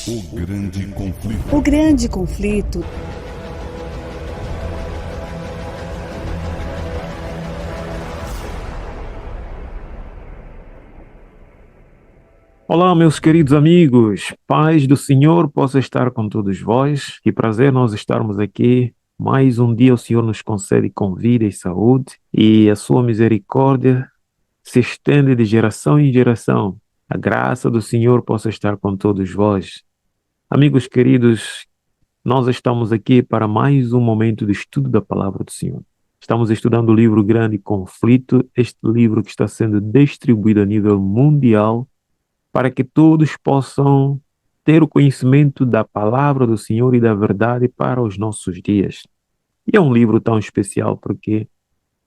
O grande conflito. O grande conflito. Olá, meus queridos amigos, paz do Senhor possa estar com todos vós. Que prazer nós estarmos aqui. Mais um dia o Senhor nos concede com vida e saúde, e a sua misericórdia se estende de geração em geração. A graça do Senhor possa estar com todos vós. Amigos queridos, nós estamos aqui para mais um momento de estudo da palavra do Senhor. Estamos estudando o livro Grande Conflito, este livro que está sendo distribuído a nível mundial, para que todos possam ter o conhecimento da palavra do Senhor e da verdade para os nossos dias. E é um livro tão especial porque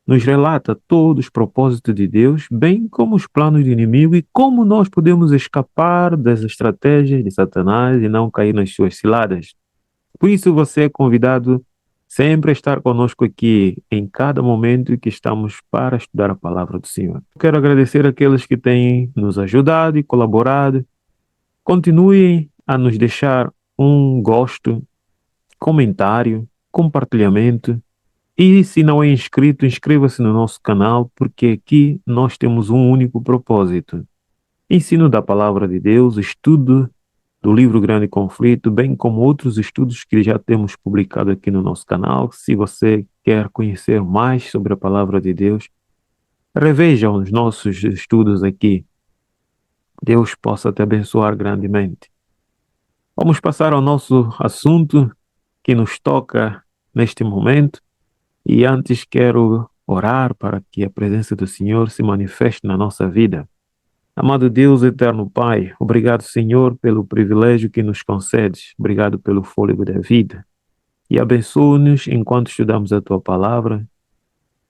nos relata todos os propósitos de Deus, bem como os planos do inimigo e como nós podemos escapar das estratégias de Satanás e não cair nas suas ciladas. Por isso você é convidado sempre a estar conosco aqui em cada momento que estamos para estudar a palavra do Senhor. Quero agradecer àqueles que têm nos ajudado e colaborado. Continuem a nos deixar um gosto, comentário, compartilhamento. E se não é inscrito, inscreva-se no nosso canal, porque aqui nós temos um único propósito: ensino da palavra de Deus, estudo do livro Grande Conflito, bem como outros estudos que já temos publicado aqui no nosso canal. Se você quer conhecer mais sobre a palavra de Deus, reveja os nossos estudos aqui. Deus possa te abençoar grandemente. Vamos passar ao nosso assunto que nos toca neste momento. E antes quero orar para que a presença do Senhor se manifeste na nossa vida. Amado Deus, eterno Pai, obrigado, Senhor, pelo privilégio que nos concedes. Obrigado pelo fôlego da vida. E abençoa-nos enquanto estudamos a Tua palavra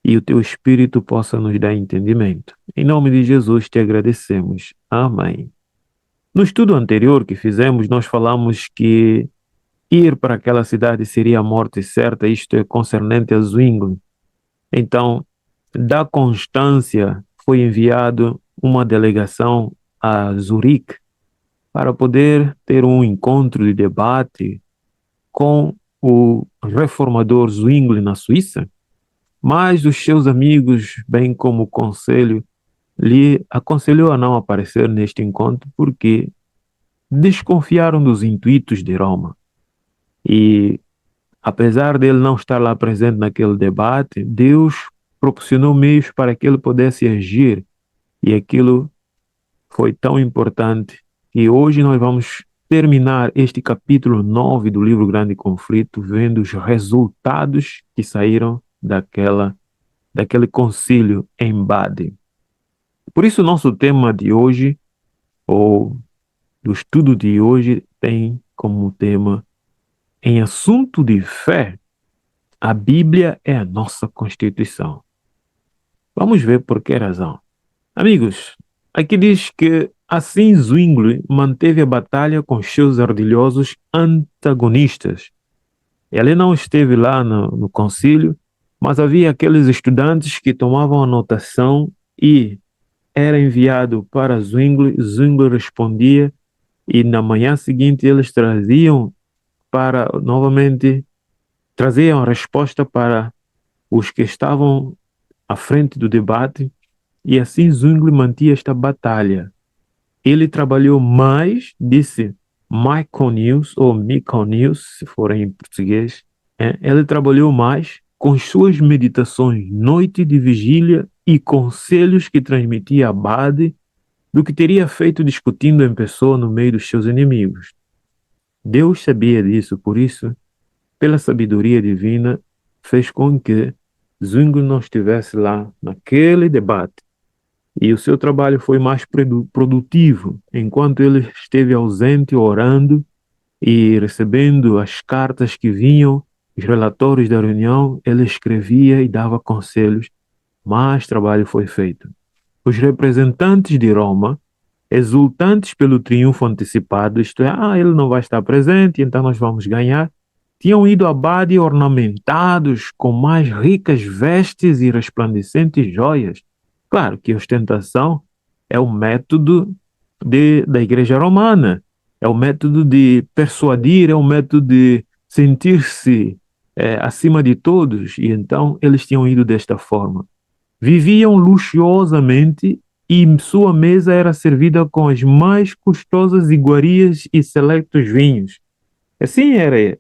e o Teu Espírito possa nos dar entendimento. Em nome de Jesus te agradecemos. Amém. No estudo anterior que fizemos, nós falamos que ir para aquela cidade seria a morte certa, isto é concernente a Zwingli. Então, da Constância foi enviado uma delegação a Zurique para poder ter um encontro de debate com o reformador Zwingli na Suíça, mas os seus amigos, bem como o conselho, lhe aconselhou a não aparecer neste encontro porque desconfiaram dos intuitos de Roma. E apesar dele não estar lá presente naquele debate, Deus proporcionou meios para que ele pudesse agir, e aquilo foi tão importante que hoje nós vamos terminar este capítulo 9 do livro Grande Conflito vendo os resultados que saíram daquele concílio em Bade. Por isso nosso tema de hoje, ou do estudo de hoje, tem como tema: em assunto de fé, a Bíblia é a nossa Constituição. Vamos ver por que razão. Amigos, aqui diz que assim Zwingli manteve a batalha com seus ardilhosos antagonistas. Ele não esteve lá no concílio, mas havia aqueles estudantes que tomavam anotação e era enviado para Zwingli. Zwingli respondia e na manhã seguinte eles traziam a resposta para os que estavam à frente do debate, e assim Zwingli mantinha esta batalha. Ele trabalhou mais, disse Myconius, ou Myconius, se for em português, ele trabalhou mais com suas meditações, noite de vigília e conselhos que transmitia a Bade do que teria feito discutindo em pessoa no meio dos seus inimigos. Deus sabia disso, por isso, pela sabedoria divina, fez com que Zwingli não estivesse lá naquele debate. E o seu trabalho foi mais produtivo, enquanto ele esteve ausente orando e recebendo as cartas que vinham, os relatórios da reunião, ele escrevia e dava conselhos, mais trabalho foi feito. Os representantes de Roma, exultantes pelo triunfo antecipado, isto é, ele não vai estar presente, então nós vamos ganhar, tinham ido a Bade ornamentados com mais ricas vestes e resplandecentes joias. Claro que ostentação é o método da Igreja Romana, é o método de persuadir, é o método de sentir-se acima de todos, e então eles tinham ido desta forma. Viviam luxuosamente e sua mesa era servida com as mais custosas iguarias e selectos vinhos. Assim era,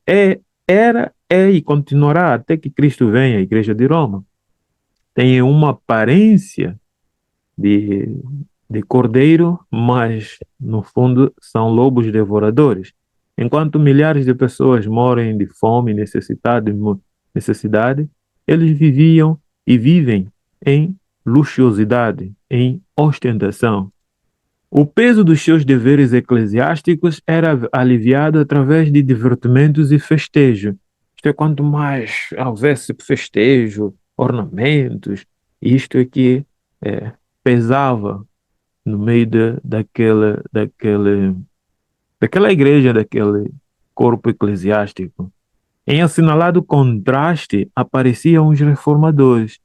e continuará até que Cristo venha, a Igreja de Roma. Tem uma aparência de, de cordeiro, mas no fundo são lobos devoradores. Enquanto milhares de pessoas morrem de fome, necessidade, eles viviam e vivem em luxuosidade, em ostentação. O peso dos seus deveres eclesiásticos era aliviado através de divertimentos e festejo. Isto é, quanto mais houvesse festejo, ornamentos, isto é que pesava no meio daquela igreja, daquele corpo eclesiástico. Em assinalado contraste, apareciam os reformadores,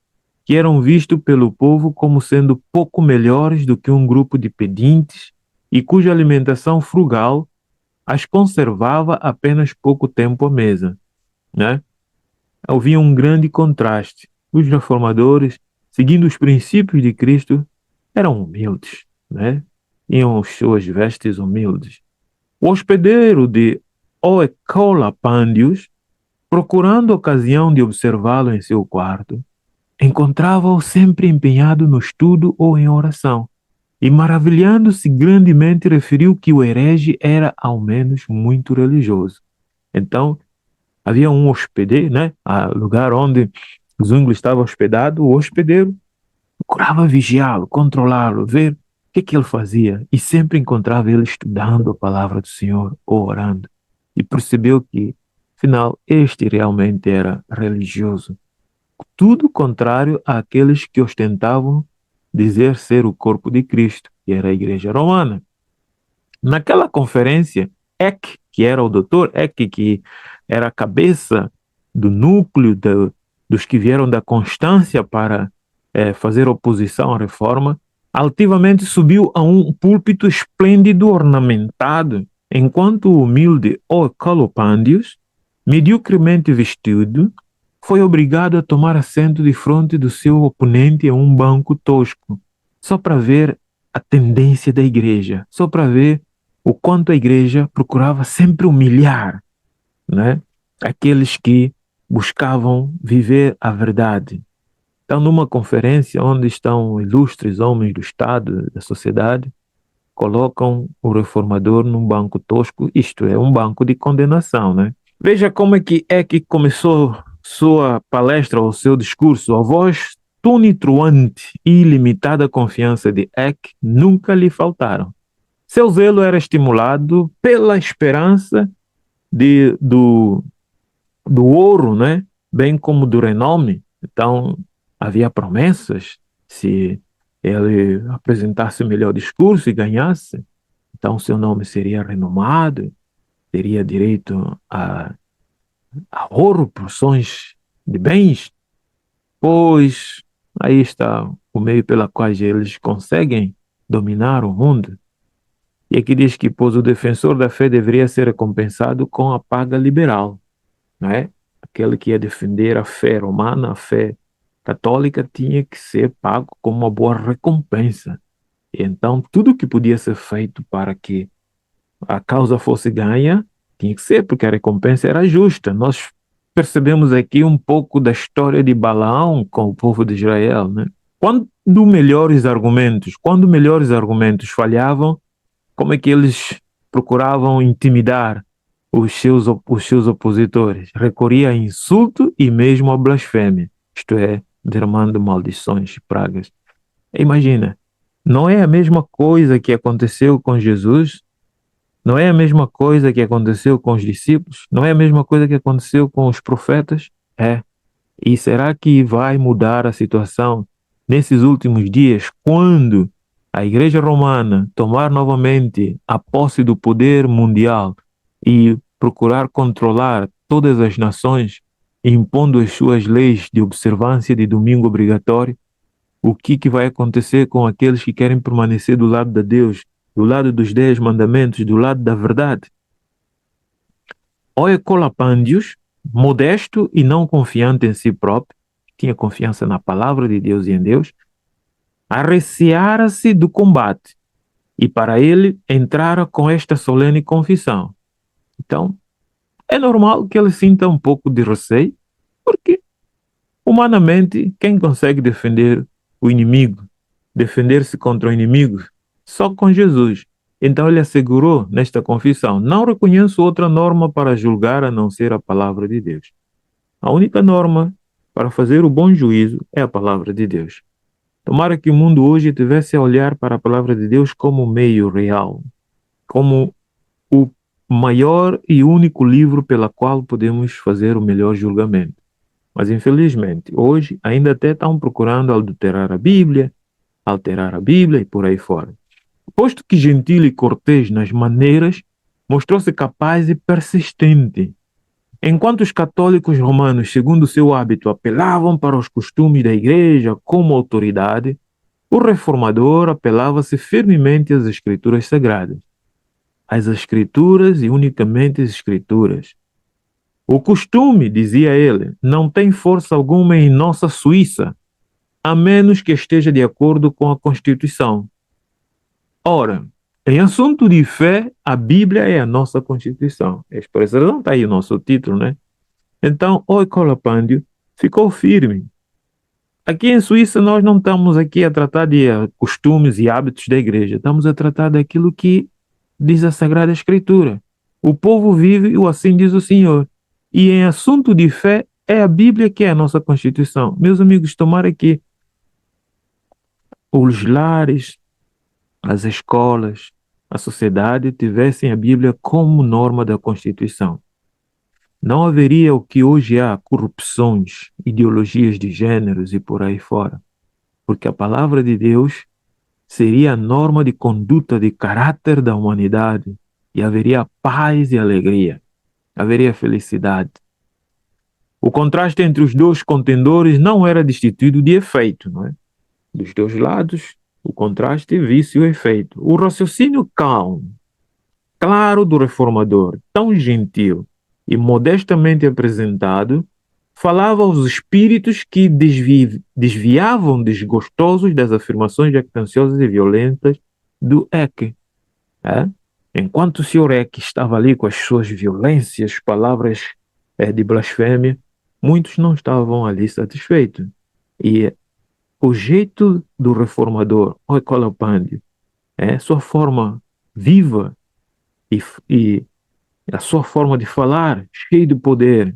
que eram vistos pelo povo como sendo pouco melhores do que um grupo de pedintes e cuja alimentação frugal as conservava apenas pouco tempo à mesa, né? Havia um grande contraste. Os reformadores, seguindo os princípios de Cristo, eram humildes, né? Tinham suas vestes humildes. O hospedeiro de Oecolapandius, procurando ocasião de observá-lo em seu quarto, encontrava-o sempre empenhado no estudo ou em oração, e maravilhando-se grandemente referiu que o herege era ao menos muito religioso. Então, havia um hospedeiro, né? Lugar onde Zwingli estava hospedado, o hospedeiro procurava vigiá-lo, controlá-lo, ver o que ele fazia, e sempre encontrava ele estudando a palavra do Senhor ou orando, e percebeu que, afinal, este realmente era religioso. Tudo contrário àqueles que ostentavam dizer ser o corpo de Cristo, que era a Igreja Romana. Naquela conferência, Eck, que era o doutor Eck, que era a cabeça do núcleo dos que vieram da Constância para fazer oposição à reforma, altivamente subiu a um púlpito esplêndido ornamentado, enquanto o humilde Oecolopandius, mediocremente vestido, foi obrigado a tomar assento de frente do seu oponente em um banco tosco, só para ver a tendência da igreja, só para ver o quanto a igreja procurava sempre humilhar, né, aqueles que buscavam viver a verdade. Então, numa conferência onde estão ilustres homens do Estado, da sociedade, colocam o reformador num banco tosco, isto é, um banco de condenação, né? Veja como é que começou sua palestra ou seu discurso. A voz tonitruante e ilimitada confiança de Eck nunca lhe faltaram. Seu zelo era estimulado pela esperança do ouro, né? Bem como do renome. Então, havia promessas. Se ele apresentasse o melhor discurso e ganhasse, então seu nome seria renomado, teria direito a ouro, porções de bens. Pois aí está o meio pela qual eles conseguem dominar o mundo. E aqui diz que, pois, o defensor da fé deveria ser recompensado com a paga liberal, não é? Aquele que ia defender a fé romana, a fé católica, tinha que ser pago com uma boa recompensa. E então, tudo que podia ser feito para que a causa fosse ganha, tinha que ser, porque a recompensa era justa. Nós percebemos aqui um pouco da história de Balaão com o povo de Israel, né? Quando melhores argumentos falhavam, como é que eles procuravam intimidar os seus opositores? Recorria a insulto e mesmo a blasfêmia, isto é, derramando maldições e pragas. Imagina, não é a mesma coisa que aconteceu com Jesus, não é a mesma coisa que aconteceu com os discípulos, não é a mesma coisa que aconteceu com os profetas? É. E será que vai mudar a situação nesses últimos dias, quando a Igreja Romana tomar novamente a posse do poder mundial e procurar controlar todas as nações, impondo as suas leis de observância de domingo obrigatório? O que vai acontecer com aqueles que querem permanecer do lado de Deus do lado dos 10 mandamentos, do lado da verdade. Oecolapândios, modesto e não confiante em si próprio, tinha confiança na palavra de Deus e em Deus, arreciara-se do combate e para ele entrara com esta solene confissão. Então, é normal que ele sinta um pouco de receio, porque humanamente, quem consegue defender o inimigo, defender-se contra o inimigo? Só com Jesus. Então ele assegurou nesta confissão: não reconheço outra norma para julgar a não ser a palavra de Deus. A única norma para fazer o bom juízo é a palavra de Deus. Tomara que o mundo hoje tivesse a olhar para a palavra de Deus como meio real, como o maior e único livro pela qual podemos fazer o melhor julgamento. Mas infelizmente, hoje ainda até estão procurando adulterar a Bíblia, alterar a Bíblia e por aí fora. Posto que gentil e cortês nas maneiras, mostrou-se capaz e persistente. Enquanto os católicos romanos, segundo o seu hábito, apelavam para os costumes da igreja como autoridade, o reformador apelava-se firmemente às escrituras sagradas. Às escrituras e unicamente às escrituras. O costume, dizia ele, não tem força alguma em nossa Suíça, a menos que esteja de acordo com a Constituição. Ora, em assunto de fé, a Bíblia é a nossa Constituição. Por essa razão está aí o nosso título, né? Então, o Ecolapândio ficou firme. Aqui em Suíça, nós não estamos aqui a tratar de costumes e hábitos da igreja. Estamos a tratar daquilo que diz a Sagrada Escritura. O povo vive, o assim diz o Senhor. E em assunto de fé, é a Bíblia que é a nossa Constituição. Meus amigos, tomara que os lares, as escolas, a sociedade tivessem a Bíblia como norma da Constituição. Não haveria o que hoje há, corrupções, ideologias de gêneros e por aí fora. Porque a palavra de Deus seria a norma de conduta de caráter da humanidade e haveria paz e alegria, haveria felicidade. O contraste entre os dois contendores não era destituído de efeito, não é? Dos dois lados, o contraste visse o efeito. O raciocínio calmo, claro do reformador, tão gentil e modestamente apresentado, falava aos espíritos que desviavam desgostosos das afirmações jactanciosas e violentas do Eck. É? Enquanto o senhor Eck estava ali com as suas violências, palavras de blasfêmia, muitos não estavam ali satisfeitos. E o jeito do reformador, o Ecolapândio, sua forma viva e a sua forma de falar, cheio de poder,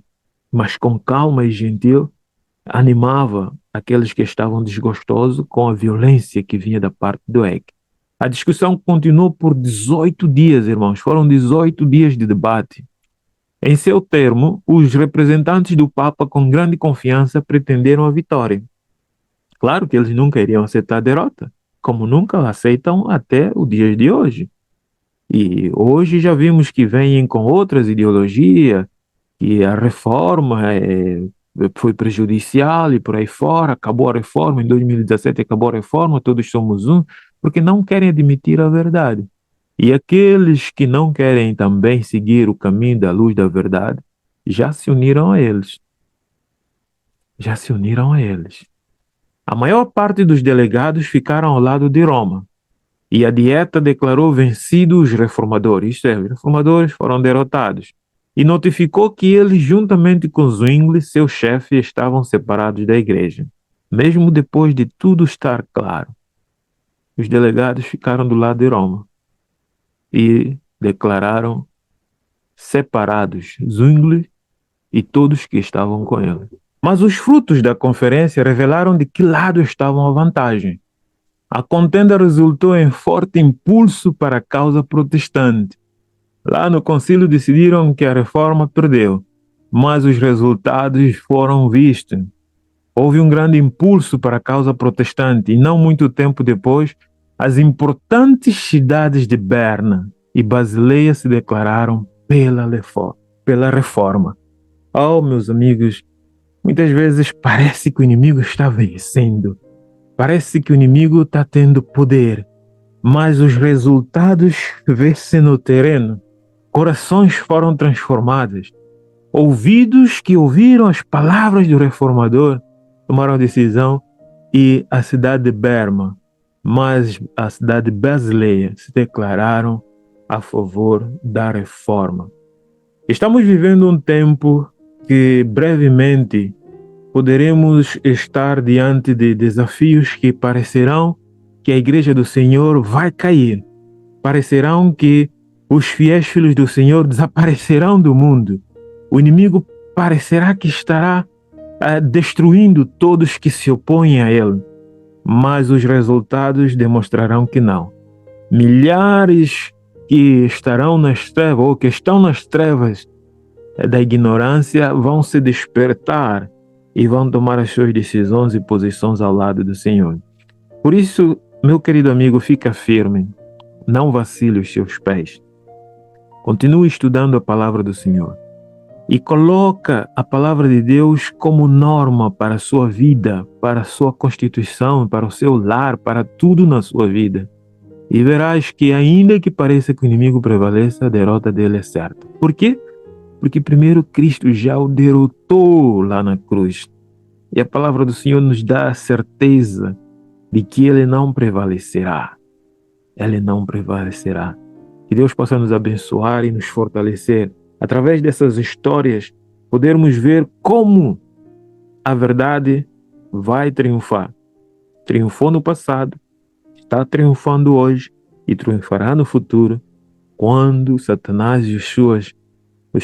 mas com calma e gentil, animava aqueles que estavam desgostosos com a violência que vinha da parte do Eck. A discussão continuou por 18 dias, irmãos. Foram 18 dias de debate. Em seu termo, os representantes do Papa, com grande confiança, pretenderam a vitória. Claro que eles nunca iriam aceitar a derrota, como nunca aceitam até o dia de hoje. E hoje já vimos que vêm com outras ideologias, que a reforma foi prejudicial e por aí fora, acabou a reforma, em 2017 acabou a reforma, todos somos um, porque não querem admitir a verdade. E aqueles que não querem também seguir o caminho da luz da verdade, já se uniram a eles. Já se uniram a eles. A maior parte dos delegados ficaram ao lado de Roma, e a Dieta declarou vencidos os reformadores, isto é, os reformadores foram derrotados, e notificou que eles, juntamente com Zwingli, seu chefe, estavam separados da igreja. Mesmo depois de tudo estar claro, os delegados ficaram do lado de Roma e declararam separados Zwingli e todos que estavam com ele. Mas os frutos da conferência revelaram de que lado estavam a vantagem. A contenda resultou em forte impulso para a causa protestante. Lá no concílio decidiram que a reforma perdeu, mas os resultados foram vistos. Houve um grande impulso para a causa protestante e não muito tempo depois, as importantes cidades de Berna e Basileia se declararam pela reforma. Oh, meus amigos, muitas vezes parece que o inimigo está vencendo. Parece que o inimigo está tendo poder. mas os resultados vê-se no terreno. Corações foram transformados. Ouvidos que ouviram as palavras do reformador tomaram a decisão e a cidade de Berma, mas a cidade de Basileia se declararam a favor da reforma. Estamos vivendo um tempo que brevemente poderemos estar diante de desafios que parecerão que a Igreja do Senhor vai cair. Parecerão que os fiéis filhos do Senhor desaparecerão do mundo. O inimigo parecerá que estará destruindo todos que se opõem a ele. Mas os resultados demonstrarão que não. Milhares que estarão nas trevas ou que estão nas trevas da ignorância vão se despertar e vão tomar as suas decisões e posições ao lado do Senhor. Por isso, meu querido amigo, fica firme. Não vacile os seus pés. Continue estudando a palavra do Senhor. E coloca a palavra de Deus como norma para a sua vida, para a sua constituição, para o seu lar, para tudo na sua vida. E verás que ainda que pareça que o inimigo prevaleça, a derrota dele é certa. Por quê? Porque primeiro Cristo já o derrotou lá na cruz. E a palavra do Senhor nos dá a certeza de que ele não prevalecerá. Ele não prevalecerá. Que Deus possa nos abençoar e nos fortalecer. Através dessas histórias, podermos ver como a verdade vai triunfar. Triunfou no passado, está triunfando hoje e triunfará no futuro, quando Satanás e os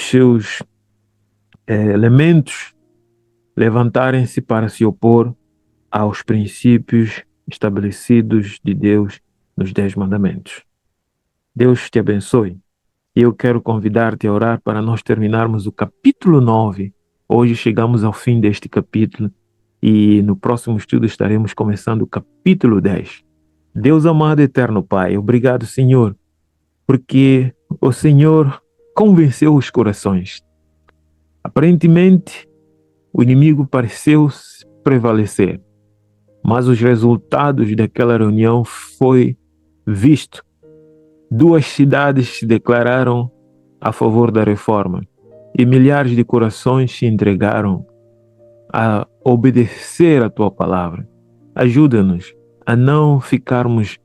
seus elementos levantarem-se para se opor aos princípios estabelecidos de Deus nos 10 mandamentos. Deus te abençoe. E eu quero convidar-te a orar para nós terminarmos o capítulo 9. Hoje chegamos ao fim deste capítulo e no próximo estudo estaremos começando o capítulo 10. Deus amado eterno Pai, obrigado, Senhor, porque o Senhor convenceu os corações. Aparentemente, o inimigo pareceu prevalecer, mas os resultados daquela reunião foi visto. 2 cidades se declararam a favor da reforma e milhares de corações se entregaram a obedecer a Tua palavra. Ajuda-nos a não ficarmos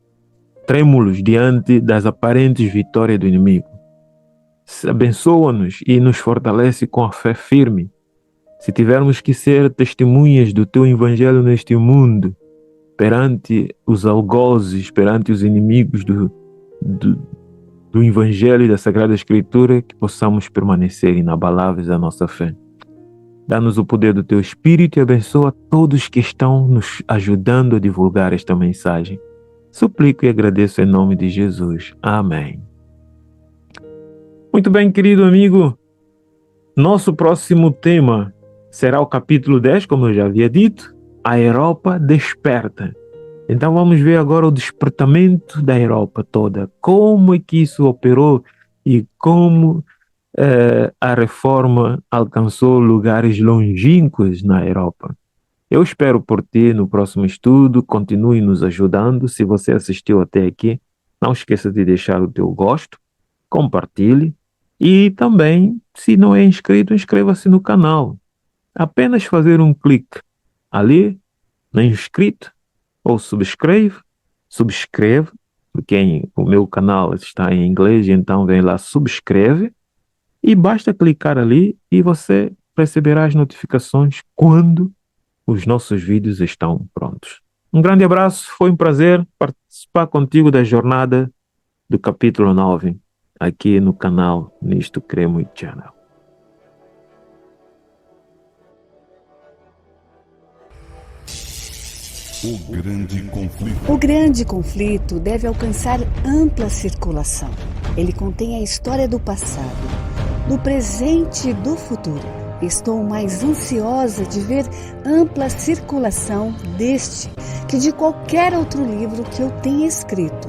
trêmulos diante das aparentes vitórias do inimigo. Abençoa-nos e nos fortalece com a fé firme. Se tivermos que ser testemunhas do Teu Evangelho neste mundo, perante os algozes, perante os inimigos do Evangelho e da Sagrada Escritura, que possamos permanecer inabaláveis à nossa fé. Dá-nos o poder do Teu Espírito e abençoa todos que estão nos ajudando a divulgar esta mensagem. Suplico e agradeço em nome de Jesus. Amém. Muito bem, querido amigo. Nosso próximo tema será o capítulo 10, como eu já havia dito, a Europa desperta. Então vamos ver agora o despertamento da Europa toda. Como é que isso operou e como a reforma alcançou lugares longínquos na Europa. Eu espero por ti no próximo estudo. Continue nos ajudando. Se você assistiu até aqui, não esqueça de deixar o teu gosto, compartilhe e também, se não é inscrito, inscreva-se no canal. Apenas fazer um clique ali no inscrito ou subscreve, porque o meu canal está em inglês, então vem lá, subscreve, e basta clicar ali e você receberá as notificações quando os nossos vídeos estão prontos. Um grande abraço, foi um prazer participar contigo da jornada do capítulo 9, aqui no canal Nisto Cremo Channel. O grande conflito. O grande conflito deve alcançar ampla circulação. Ele contém a história do passado, do presente e do futuro. Estou mais ansiosa de ver ampla circulação deste que de qualquer outro livro que eu tenha escrito.